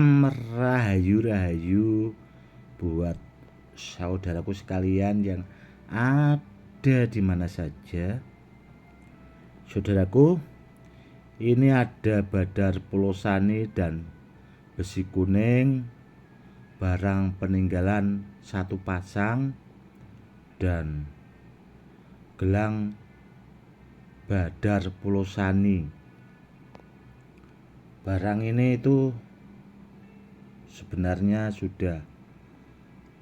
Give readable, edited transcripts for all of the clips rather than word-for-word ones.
Salam rahayu-rahayu buat saudaraku sekalian yang ada di mana saja. Saudaraku, ini ada Badar Pulosani dan besi kuning, barang peninggalan satu pasang, dan gelang Badar Pulosani. Barang ini itu sebenarnya sudah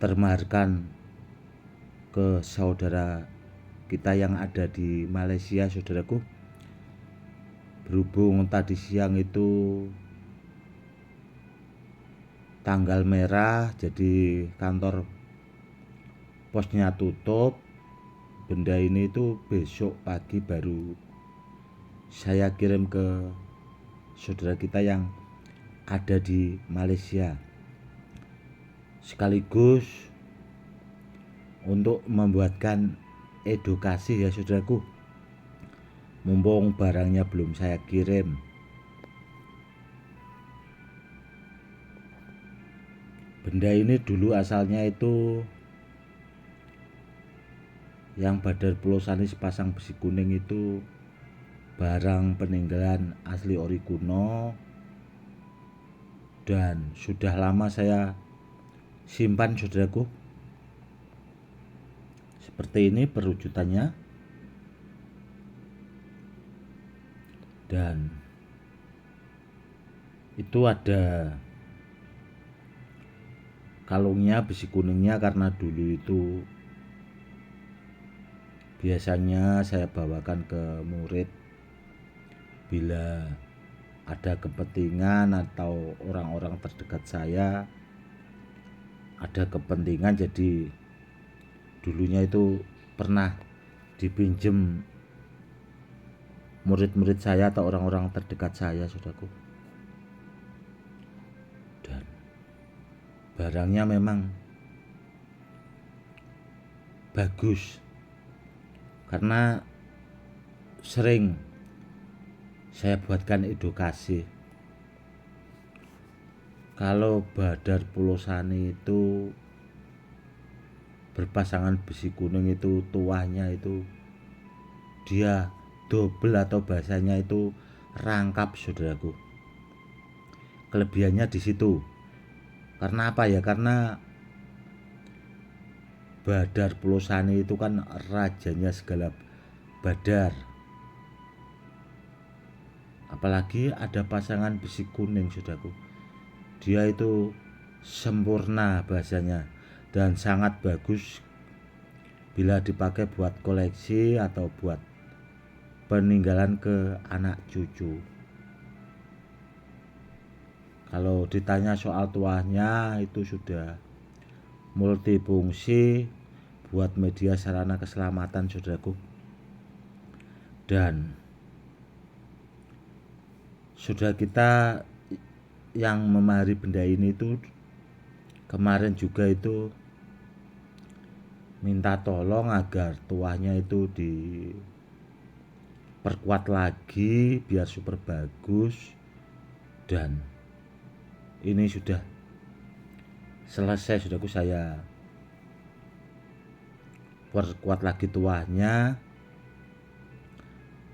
termaharkan ke saudara kita yang ada di Malaysia, saudaraku. Berhubung tadi siang itu tanggal merah, jadi kantor posnya tutup. Benda ini itu besok pagi baru saya kirim ke saudara kita yang ada di Malaysia, sekaligus untuk membuatkan edukasi ya saudaraku, mumpung barangnya belum saya kirim. Benda ini dulu asalnya itu yang Badar Pulosani sepasang besi kuning itu barang peninggalan asli ori kuno, dan sudah lama saya simpan saudaraku. Seperti ini perwujudannya, dan itu ada kalungnya besi kuningnya, karena dulu itu biasanya saya bawakan ke murid bila ada kepentingan atau orang-orang terdekat saya ada kepentingan. Jadi dulunya itu pernah dipinjem murid-murid saya atau orang-orang terdekat saya, saudaraku. Dan barangnya memang bagus, karena sering saya buatkan edukasi. Kalau Badar Pulosani itu berpasangan besi kuning itu tuahnya itu dia double atau bahasanya itu rangkap, saudaraku. Kelebihannya di situ. Karena apa ya? Karena Badar Pulosani itu kan rajanya segala badar. Apalagi ada pasangan besi kuning, saudaraku. Dia itu sempurna bahasanya, dan sangat bagus bila dipakai buat koleksi atau buat peninggalan ke anak cucu. Kalau ditanya soal tuahnya, itu sudah multifungsi buat media sarana keselamatan, saudaraku. Dan saudara kita yang memahari benda ini itu kemarin juga itu minta tolong agar tuahnya itu diperkuat lagi biar super bagus, dan ini sudah selesai, saudaraku. Saya perkuat lagi tuahnya,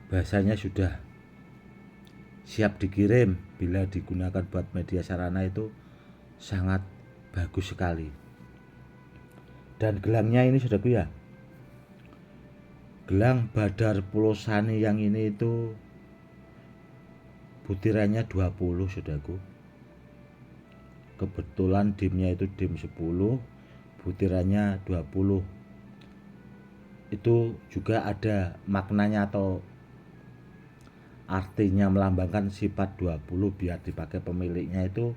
bahasanya sudah siap dikirim. Bila digunakan buat media sarana itu sangat bagus sekali. Dan gelangnya ini, saudaraku ya, gelang Badar Pulosani yang ini itu butirannya 20, saudaraku. Kebetulan dimnya itu dim 10, butirannya 20. Itu juga ada maknanya atau artinya, melambangkan sifat 20 biar dipakai pemiliknya itu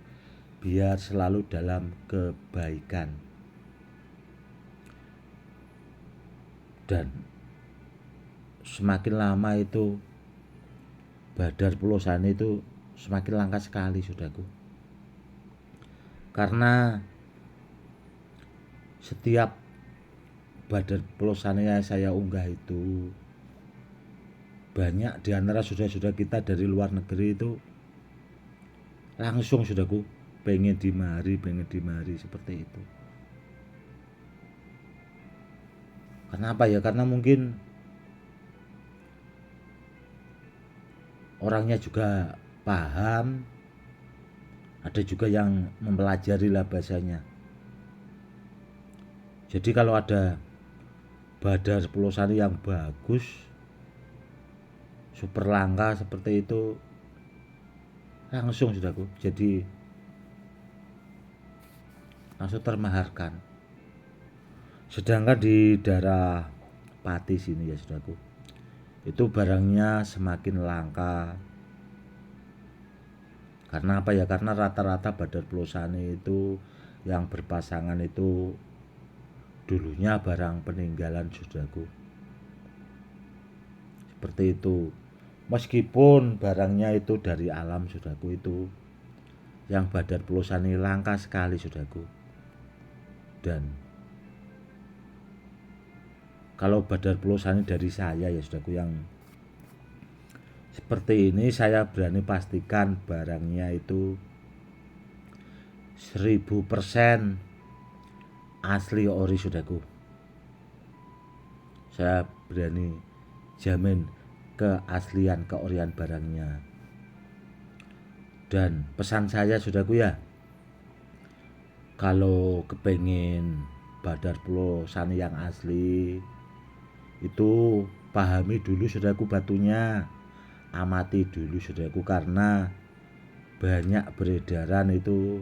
biar selalu dalam kebaikan. Dan semakin lama itu Badar Pulosani itu semakin langka sekali, saudaraku. Karena setiap Badar Pulosani yang saya unggah itu banyak di antara saudara-saudara kita dari luar negeri itu langsung, saudaraku, pengen dimari seperti itu. Kenapa ya? Karena mungkin orangnya juga paham, ada juga yang mempelajari lah bahasanya. Jadi kalau ada Badar 10 Sani yang bagus, super langka seperti itu, langsung saudaraku, jadi langsung termaharkan. Sedangkan di daerah Pati sini ya saudaraku, itu barangnya semakin langka. Karena apa ya? Karena rata-rata Badar Pelosani itu yang berpasangan itu dulunya barang peninggalan saudaraku. Seperti itu. Meskipun barangnya itu dari alam saudaraku, itu yang Badar Pelosani langka sekali saudaraku. Dan kalau Badar Pelosani dari saya ya saudaraku, yang seperti ini saya berani pastikan barangnya itu 1000% asli ori saudaraku. Saya berani jamin keaslian keorian barangnya. Dan pesan saya saudaraku ya, kalau kepengin Badar Pelosani yang asli itu pahami dulu saudaraku batunya, amati dulu saudaraku, karena banyak beredaran itu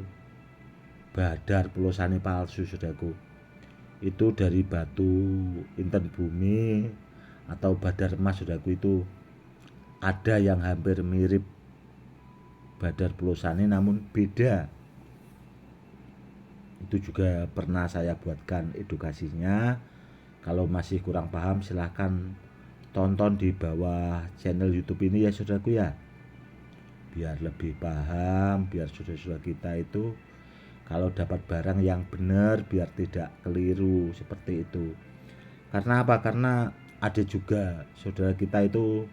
Badar Pelosani palsu saudaraku. Itu dari batu inten bumi atau badar emas saudaraku, itu ada yang hampir mirip Badar Pelosani namun beda. Itu juga pernah saya buatkan edukasinya. Kalau masih kurang paham silahkan tonton di bawah channel YouTube ini ya saudaraku ya, biar lebih paham, biar saudara-saudara kita itu kalau dapat barang yang benar biar tidak keliru seperti itu. Karena apa? Karena ada juga saudara kita itu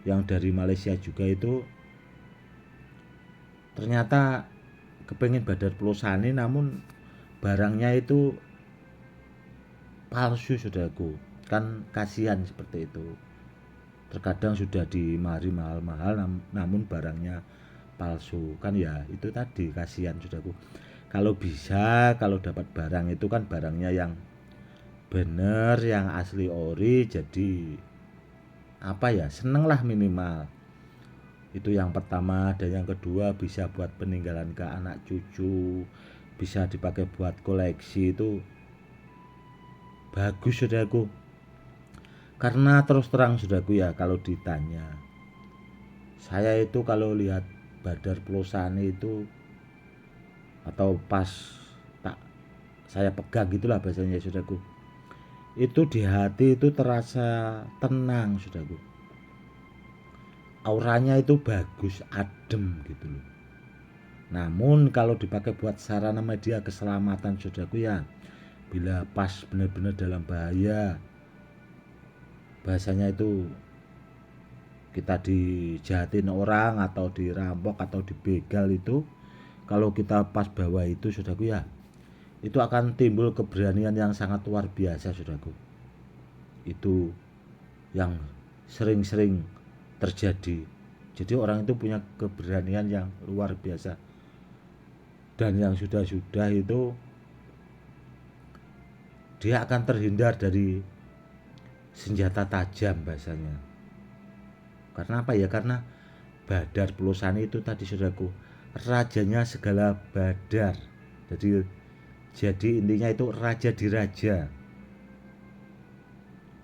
yang dari Malaysia juga, itu ternyata kepengen Badar Pelosani namun barangnya itu palsu saudaraku. Kan kasihan seperti itu. Terkadang sudah dimari mahal-mahal namun barangnya palsu, kan ya itu tadi kasihan saudaraku. Kalau bisa, kalau dapat barang itu kan barangnya yang bener, yang asli ori, jadi apa ya, seneng lah minimal. Itu yang pertama. Dan yang kedua, bisa buat peninggalan ke anak cucu, bisa dipakai buat koleksi, itu bagus saudaraku. Karena terus terang saudaraku ya, kalau ditanya, saya itu kalau lihat Badar Pelosani itu, atau pas tak saya pegang gitulah bahasanya saudaraku, itu di hati itu terasa tenang saudaraku. Auranya itu bagus, adem gitu loh. Namun kalau dipakai buat sarana media keselamatan saudaraku ya, bila pas benar-benar dalam bahaya, bahasanya itu kita dijahatin orang atau dirampok atau dibegal, itu kalau kita pas bawa itu saudaraku ya, itu akan timbul keberanian yang sangat luar biasa saudaraku. Itu yang sering-sering terjadi. Jadi orang itu punya keberanian yang luar biasa. Dan yang sudah-sudah itu dia akan terhindar dari senjata tajam bahasanya. Karena apa ya? Karena Badar Pelosani itu tadi saudaraku, rajanya segala badar. Jadi intinya itu raja di raja.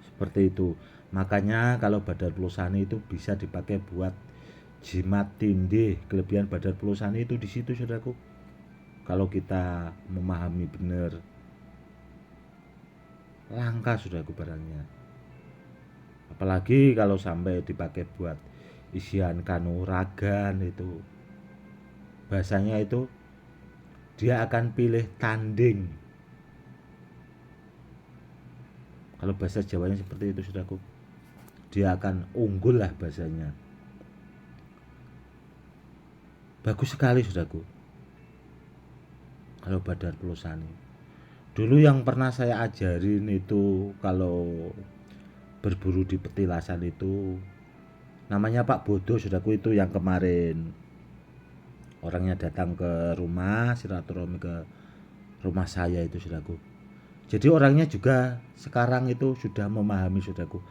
Seperti itu. Makanya kalau Badar Pelosani itu bisa dipakai buat jimat tindih. Kelebihan Badar Pelosani itu di situ saudaraku. Kalau kita memahami benar, langka saudaraku barangnya. Apalagi kalau sampai dipakai buat isian kanuragan, itu bahasanya itu dia akan pilih tanding. Kalau bahasa Jawanya seperti itu saudaraku, dia akan unggul lah bahasanya. Bagus sekali saudaraku. kalau Badar Pelosani. Dulu yang pernah saya ajarin itu kalau berburu di petilasan itu namanya Pak Bodo, saudaraku, itu yang kemarin orangnya datang ke rumah silaturahmi ke rumah saya itu, saudaraku. Jadi orangnya juga sekarang itu sudah memahami, saudaraku,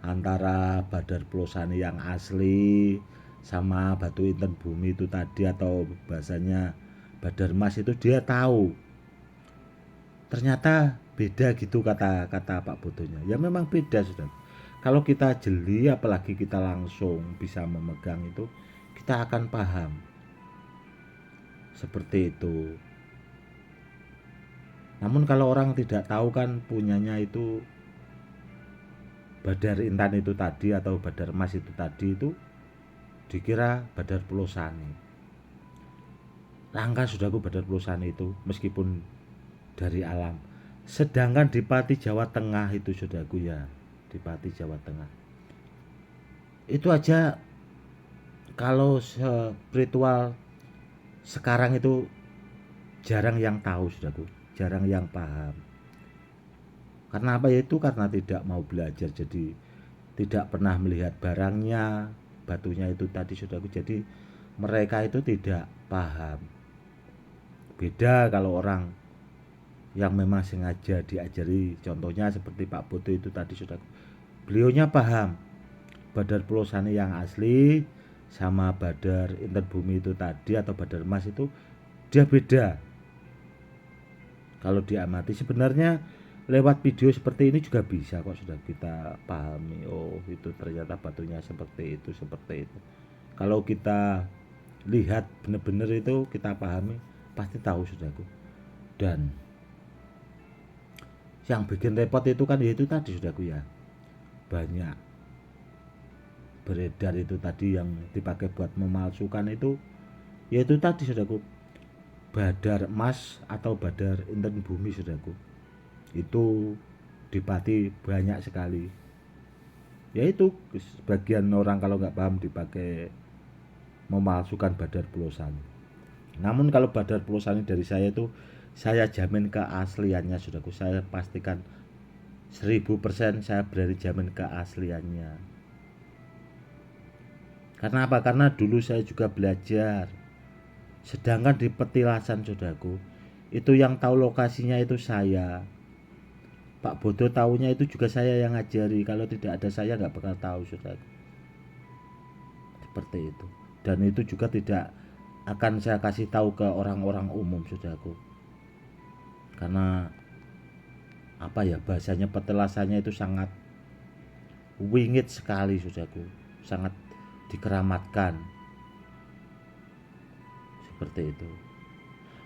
antara Badar Pelosani yang asli sama batu inten bumi itu tadi, atau bahasanya Badar Mas itu, dia tahu ternyata beda gitu kata Pak Bodonya. Ya memang beda, sudah. Kalau kita jeli, apalagi kita langsung bisa memegang itu, kita akan paham seperti itu. Namun kalau orang tidak tahu kan punyanya itu Badar Intan itu tadi atau Badar Mas itu tadi, itu dikira Badar Pelosani. Langka, saudaraku, Badar Pelosani itu meskipun dari alam. Sedangkan di Pati Jawa Tengah itu, saudaraku, ya, di Pati Jawa Tengah itu aja kalau spiritual sekarang itu jarang yang tahu, saudaraku, jarang yang paham. Karena apa? Yaitu karena tidak mau belajar, jadi tidak pernah melihat barangnya, batunya itu tadi, saudaraku. Jadi mereka itu tidak paham. Beda kalau orang yang memang sengaja diajari, contohnya seperti Pak Bodo itu tadi, saudaraku. Beliaunya paham Badar Pelosani yang asli sama Badar Inten Bumi itu tadi atau Badar Mas itu dia beda. Kalau diamati sebenarnya lewat video seperti ini juga bisa kok, sudah kita pahami. Oh, itu ternyata batunya seperti itu, seperti itu. Kalau kita lihat benar-benar itu, kita pahami, pasti tahu, saudaraku. Dan yang bikin repot itu kan ya itu tadi, saudaraku, ya, banyak beredar itu tadi yang dipakai buat memalsukan itu, yaitu tadi, saudaraku, Badar Emas atau Badar Inten Bumi, saudaraku. Itu di Pati banyak sekali. Yaitu sebagian orang kalau nggak paham dipakai memalsukan Badar Pelosani. Namun kalau Badar Pelosani dari saya itu, saya jamin keasliannya, saudaraku. Saya pastikan 1000% saya berani jamin keasliannya. Karena apa? Karena dulu saya juga belajar. Sedangkan di petilasan, saudaraku, itu yang tahu lokasinya itu saya. Pak Bodo tahunya itu juga saya yang ngajari. Kalau tidak ada saya nggak bakal tahu, saudaraku. Seperti itu. Dan itu juga tidak akan saya kasih tahu ke orang-orang umum, saudaraku. Karena apa ya, bahasanya petilasannya itu sangat wingit sekali, saudaraku. Sangat dikeramatkan. Seperti itu.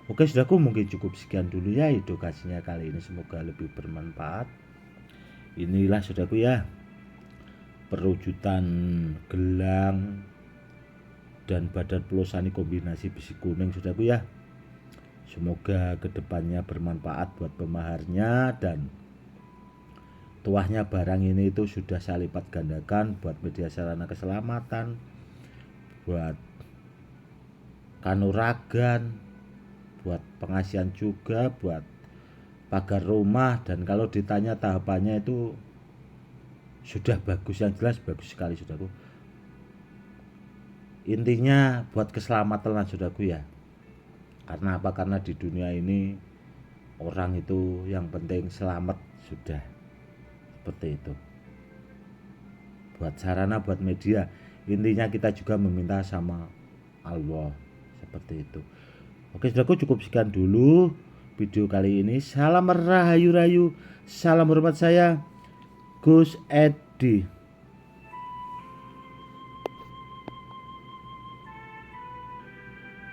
Oke, saudaraku, mungkin cukup sekian dulu ya edukasinya kali ini, semoga lebih bermanfaat. Inilah, saudaraku, ya, perwujudan gelang dan Badar Pelosani kombinasi besi kuning, saudaraku, ya. Semoga kedepannya bermanfaat buat pemaharnya, dan tuahnya barang ini itu sudah saya lipat gandakan buat media sarana keselamatan, buat kanuragan, buat pengasihan juga, buat pagar rumah. Dan kalau ditanya tahapannya itu sudah bagus, yang jelas bagus sekali, saudaraku. Intinya buat keselamatan lah, saudaraku, ya. Karena apa? Karena di dunia ini orang itu yang penting selamat sudah. Seperti itu. Buat sarana, buat media, intinya kita juga meminta sama Allah. Seperti itu. Oke, saudaraku, cukup sekian dulu video kali ini. Salam rahayu rayu, salam hormat, saya Gus Edi.